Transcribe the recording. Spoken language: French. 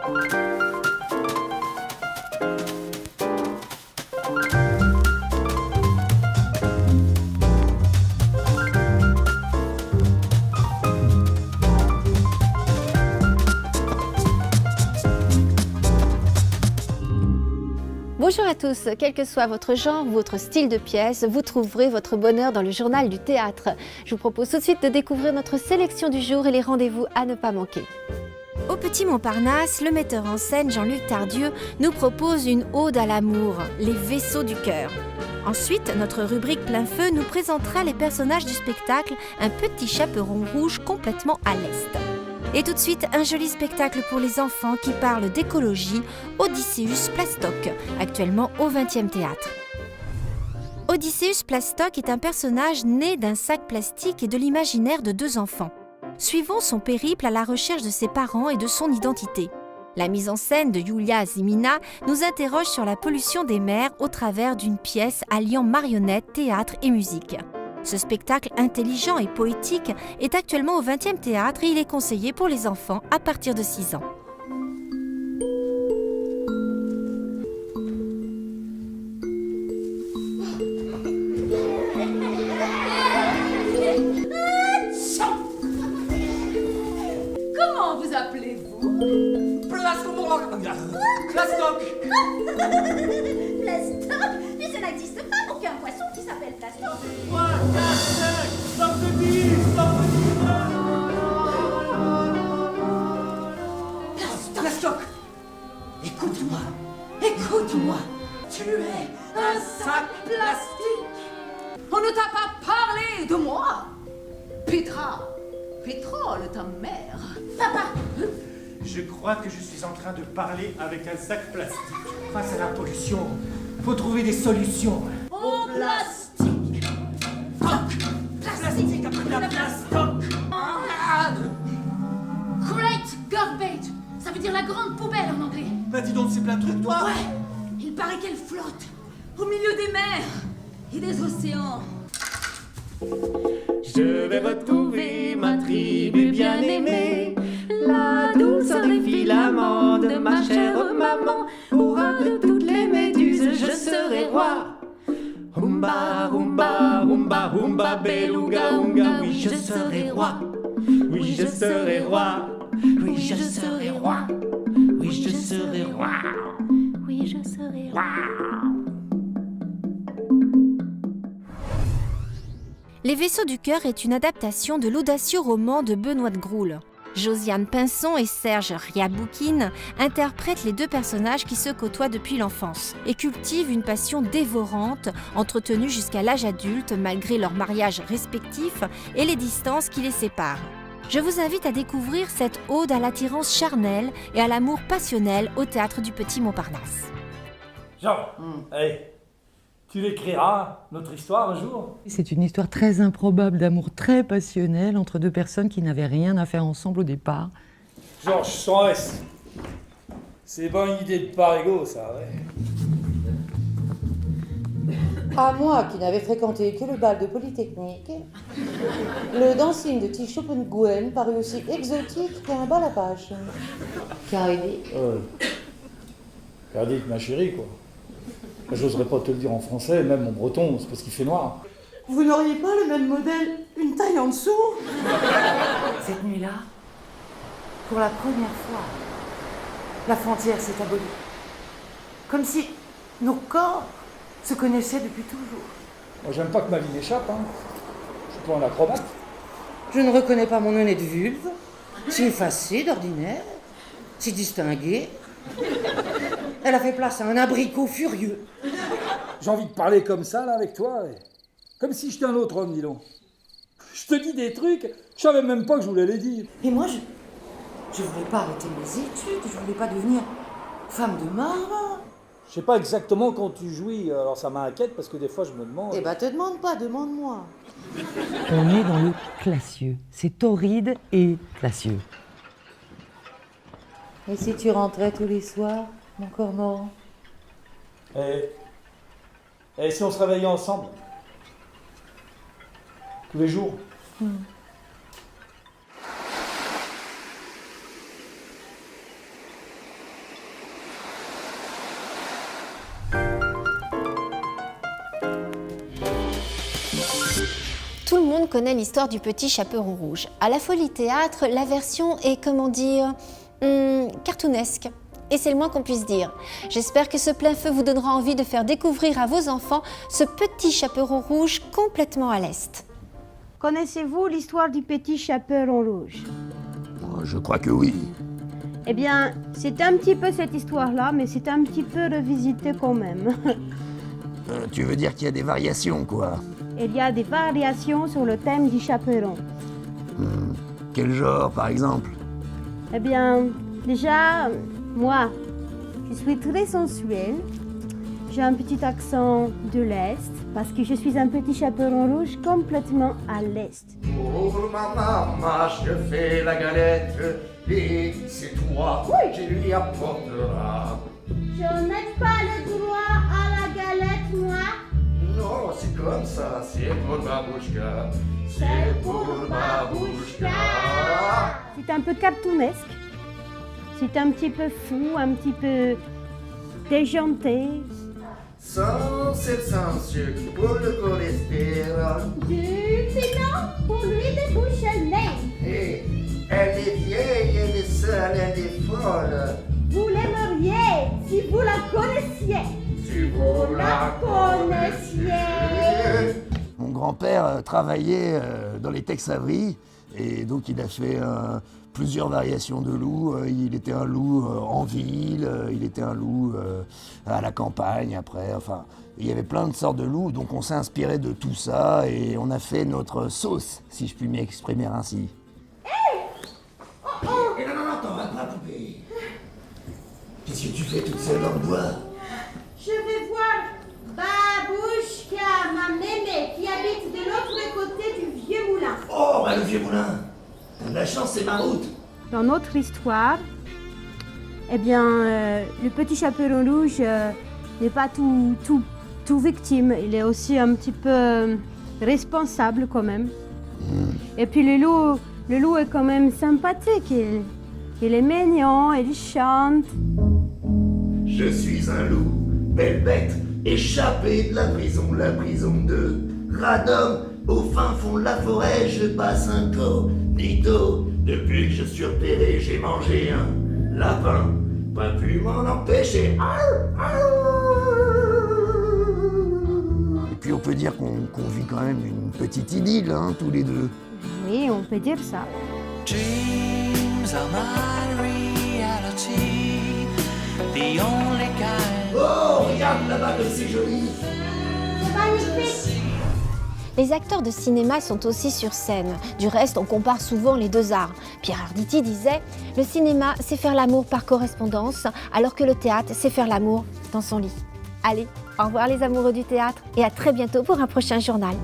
Bonjour à tous, quel que soit votre genre, votre style de pièce, vous trouverez votre bonheur dans le journal du théâtre. Je vous propose tout de suite de découvrir notre sélection du jour et les rendez-vous à ne pas manquer. Au Petit Montparnasse, le metteur en scène Jean-Luc Tardieu nous propose une ode à l'amour, les vaisseaux du cœur. Ensuite, notre rubrique Plein Feu nous présentera les personnages du spectacle Un petit chaperon rouge complètement à l'est. Et tout de suite, un joli spectacle pour les enfants qui parle d'écologie, Odysseus Plastoc, actuellement au 20e théâtre. Odysseus Plastoc est un personnage né d'un sac plastique et de l'imaginaire de deux enfants. Suivons son périple à la recherche de ses parents et de son identité. La mise en scène de Yulia Zimina nous interroge sur la pollution des mers au travers d'une pièce alliant marionnettes, théâtre et musique. Ce spectacle intelligent et poétique est actuellement au 20e théâtre et il est conseillé pour les enfants à partir de 6 ans. Comment vous appelez-vous? Plastoc. Plastoc? Mais ça n'existe pas, aucun poisson qui s'appelle Plastoc. Stop de 10, stop de 10. Plastoc. Écoute-moi, écoute-moi. Tu es un sac plastique. On ne t'a pas parlé de moi. Pétrole, ta mère. Papa. Je crois que je suis en train de parler avec un sac plastique. Face à la pollution, faut trouver des solutions. Au plastique. Plastique après la plastoc. Great garbage. Ça veut dire la grande poubelle en anglais. Bah dis donc, c'est plein de trucs, toi. Ouais. Il paraît qu'elle flotte au milieu des mers et des océans. Je vais retrouver ma tribu bien-aimée, la douceur des filaments de ma chère maman. Au ras de toutes les méduses, je serai roi. Humba, humba, humba, humba, beluga, unga. Oui, je serai roi. Oui, je serai roi. Oui, je serai roi. Oui, je serai roi. Oui, je serai roi. Les Vaisseaux du Cœur est une adaptation de l'audacieux roman de Benoît de Groul. Josiane Pinson et Serge Riaboukine interprètent les deux personnages qui se côtoient depuis l'enfance et cultivent une passion dévorante, entretenue jusqu'à l'âge adulte malgré leurs mariages respectifs et les distances qui les séparent. Je vous invite à découvrir cette ode à l'attirance charnelle et à l'amour passionnel au théâtre du Petit Montparnasse. Jean, allez, tu l'écriras, notre histoire, un jour? C'est une histoire très improbable d'amour très passionnel entre deux personnes qui n'avaient rien à faire ensemble au départ. Georges Sorès. C'est pas une idée de parigot, ça, ouais. À moi, qui n'avais fréquenté que le bal de Polytechnique, le dancing de Tichopenguen parut aussi exotique qu'un bal à page. Caridi. Cardi, ma chérie, quoi. J'oserais pas te le dire en français, même en breton, c'est parce qu'il fait noir. Vous n'auriez pas le même modèle, une taille en dessous? Cette nuit-là, pour la première fois, la frontière s'est abolie. Comme si nos corps se connaissaient depuis toujours. Moi, j'aime pas que ma vie m'échappe, hein. Je suis pas un acrobate. Je ne reconnais pas mon nez de vulve, si effacé d'ordinaire, si distingué. Elle a fait place à un abricot furieux. J'ai envie de parler comme ça, là, avec toi, ouais. Comme si j'étais un autre homme, dis donc. Je te dis des trucs, je savais même pas que je voulais les dire. Et moi, je voulais pas arrêter mes études, je voulais pas devenir femme de marbre. Je sais pas exactement quand tu jouis, alors ça m'inquiète parce que des fois je me demande... Eh ben, te demande pas, demande-moi. On est dans le classieux. C'est torride et classieux. Et si tu rentrais tous les soirs, mon cormoran? Et si on se réveillait ensemble? Tous les jours? Hmm. Tout le monde connaît l'histoire du petit chaperon rouge. À la Folie Théâtre, la version est, comment dire, cartoonesque. Et c'est le moins qu'on puisse dire. J'espère que ce plein feu vous donnera envie de faire découvrir à vos enfants ce petit chaperon rouge complètement à l'est. Connaissez-vous l'histoire du petit chaperon rouge? Je crois que oui. Eh bien, c'est un petit peu cette histoire-là, mais c'est un petit peu revisité quand même. Tu veux dire qu'il y a des variations, quoi? Il y a des variations sur le thème du chaperon. Quel genre, par exemple? Eh bien, déjà, moi, je suis très sensuelle. J'ai un petit accent de l'Est, parce que je suis un petit chaperon rouge complètement à l'Est. Pour ma maman, je fais la galette. Et c'est toi qui lui apportera. Je n'ai pas le droit à la galette, moi. Non, c'est comme ça, c'est pour Babouchka. C'est pour Babouchka. C'est un peu cartoonesque. C'est un petit peu fou, un petit peu déjanté. Sans sucre pour le cholestérol. Du piment pour lui déboucher le nez. Et elle est vieille, elle est seule, elle est folle. Vous l'aimeriez si vous la connaissiez. Si vous la connaissiez. Mon grand-père travaillait dans les Tex-Avery et donc il a fait plusieurs variations de loup. Il était un loup en ville, il était un loup à la campagne après. Enfin, il y avait plein de sortes de loups, donc on s'est inspiré de tout ça et on a fait notre sauce, si je puis m'exprimer ainsi. Et non, attends, ma poupée. Qu'est-ce que tu fais toute seule dans le bois? Je vais voir Babouchka, ma mémé, qui habite de l'autre côté du vieux moulin. Oh, bah le vieux moulin. T'as de la chance, c'est ma route. Dans notre histoire, eh bien, le petit chaperon rouge n'est pas tout victime. Il est aussi un petit peu responsable quand même. Et puis le loup est quand même sympathique. Il est mignon, il chante. Je suis un loup, belle bête, échappé de la prison de Radom. Au fin fond de la forêt, je passe un cognito. Depuis que je suis repéré, j'ai mangé un lapin. Pas pu m'en empêcher. Et puis on peut dire qu'on vit quand même une petite idylle, hein, tous les deux. Oui, on peut dire ça. Dreams are my reality, the only kind. Oh, regarde là-bas comme c'est joli. Les acteurs de cinéma sont aussi sur scène. Du reste, on compare souvent les deux arts. Pierre Arditi disait « Le cinéma, c'est faire l'amour par correspondance, alors que le théâtre, c'est faire l'amour dans son lit. » Allez, au revoir les amoureux du théâtre et à très bientôt pour un prochain journal.